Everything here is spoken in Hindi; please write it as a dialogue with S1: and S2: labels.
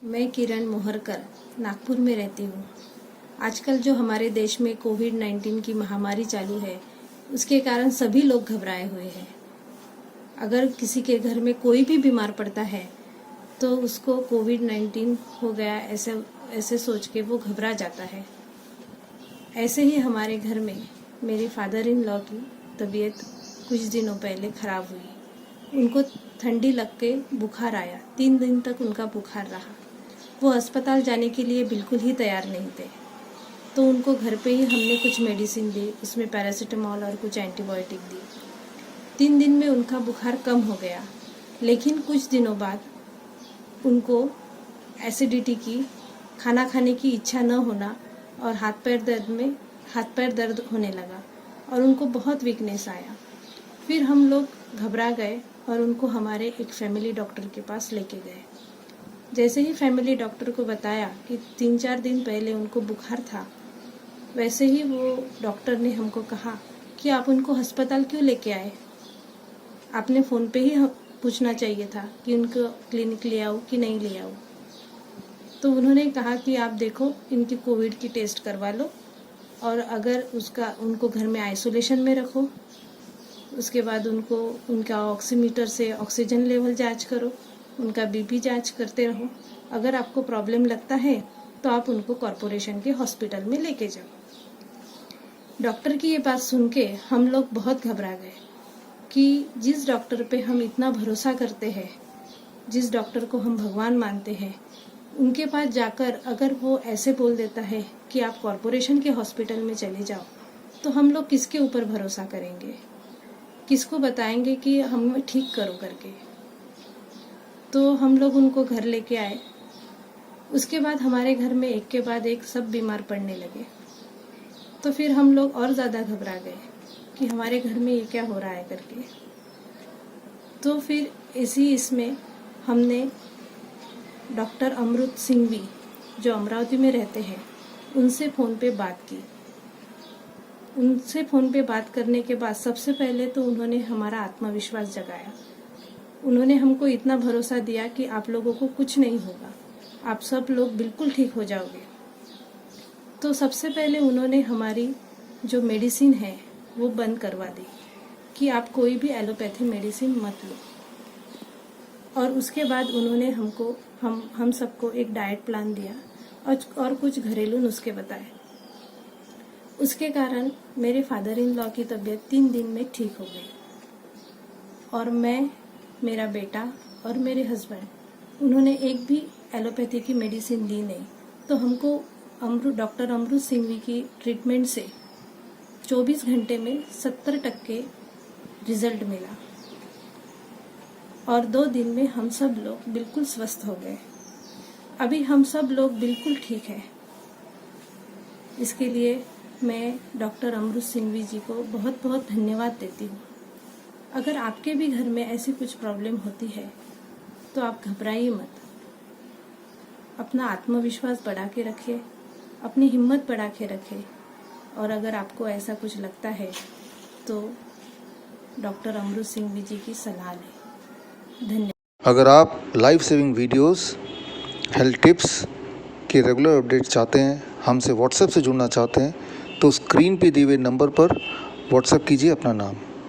S1: मैं किरण मोहरकर नागपुर में रहती हूँ। आजकल जो हमारे देश में कोविड-19 की महामारी चालू है, उसके कारण सभी लोग घबराए हुए हैं। अगर किसी के घर में कोई भी बीमार पड़ता है तो उसको कोविड-19 हो गया ऐसे सोच के वो घबरा जाता है। ऐसे ही हमारे घर में मेरे फादर इन लॉ की तबीयत कुछ दिनों पहले ख़राब हुई। उनको ठंडी लग के बुखार आया। 3 दिन तक उनका बुखार रहा। वो अस्पताल जाने के लिए बिल्कुल ही तैयार नहीं थे, तो उनको घर पे ही हमने कुछ मेडिसिन दी, उसमें पैरासीटामोल और कुछ एंटीबायोटिक दी। 3 दिन में उनका बुखार कम हो गया, लेकिन कुछ दिनों बाद उनको एसिडिटी की, खाना खाने की इच्छा न होना और हाथ पैर दर्द होने लगा और उनको बहुत वीकनेस आया। फिर हम लोग घबरा गए और उनको हमारे एक फैमिली डॉक्टर के पास लेके गए। जैसे ही फैमिली डॉक्टर को बताया कि 3-4 दिन पहले उनको बुखार था, वैसे ही वो डॉक्टर ने हमको कहा कि आप उनको अस्पताल क्यों लेके आए? आपने फ़ोन पे ही पूछना चाहिए था कि उनको क्लिनिक ले आओ कि नहीं ले आओ। तो उन्होंने कहा कि आप देखो, इनकी कोविड की टेस्ट करवा लो और अगर उनको घर में आइसोलेशन में रखो। उसके बाद उनका ऑक्सीमीटर से ऑक्सीजन लेवल जांच करो, उनका बीपी जांच करते रहो। अगर आपको प्रॉब्लम लगता है तो आप उनको कॉरपोरेशन के हॉस्पिटल में लेके जाओ। डॉक्टर की ये बात सुन के हम लोग बहुत घबरा गए कि जिस डॉक्टर पे हम इतना भरोसा करते हैं, जिस डॉक्टर को हम भगवान मानते हैं, उनके पास जाकर अगर वो ऐसे बोल देता है कि आप कॉरपोरेशन के हॉस्पिटल में चले जाओ, तो हम लोग किसके ऊपर भरोसा करेंगे? किसको बताएंगे कि हमें ठीक करो करके? तो हम लोग उनको घर लेके आए। उसके बाद हमारे घर में एक के बाद एक सब बीमार पड़ने लगे। तो फिर हम लोग और ज़्यादा घबरा गए कि हमारे घर में ये क्या हो रहा है करके। तो फिर इसमें हमने डॉक्टर अमृत सिंघवी, जो अमरावती में रहते हैं, उनसे फ़ोन पे बात की। उनसे फ़ोन पे बात करने के बाद सबसे पहले तो उन्होंने हमारा आत्मविश्वास जगाया। उन्होंने हमको इतना भरोसा दिया कि आप लोगों को कुछ नहीं होगा, आप सब लोग बिल्कुल ठीक हो जाओगे। तो सबसे पहले उन्होंने हमारी जो मेडिसिन है वो बंद करवा दी कि आप कोई भी एलोपैथी मेडिसिन मत लो। और उसके बाद उन्होंने हम सबको एक डाइट प्लान दिया और कुछ घरेलू नुस्खे बताए। उसके कारण मेरे फादर इन लॉ की तबीयत 3 दिन में ठीक हो गई और मैं, मेरा बेटा और मेरे हस्बैंड, उन्होंने एक भी एलोपैथी की मेडिसिन ली नहीं। तो हमको डॉक्टर अमृत सिंघवी की ट्रीटमेंट से 24 घंटे में 70% रिजल्ट मिला और 2 दिन में हम सब लोग बिल्कुल स्वस्थ हो गए। अभी हम सब लोग बिल्कुल ठीक हैं। इसके लिए मैं डॉक्टर अमृत सिंघवी जी को बहुत बहुत धन्यवाद देती हूँ। अगर आपके भी घर में ऐसी कुछ प्रॉब्लम होती है तो आप घबराइए मत। अपना आत्मविश्वास बढ़ा के रखें, अपनी हिम्मत बढ़ा के रखें और अगर आपको ऐसा कुछ लगता है तो डॉक्टर अमृत सिंघवी जी की सलाह लें। धन्यवाद।
S2: अगर आप life saving videos, health tips के रेगुलर अपडेट चाहते हैं, हमसे व्हाट्सएप से जुड़ना चाहते हैं, तो स्क्रीन पे दिए हुए नंबर पर व्हाट्सएप कीजिए अपना नाम।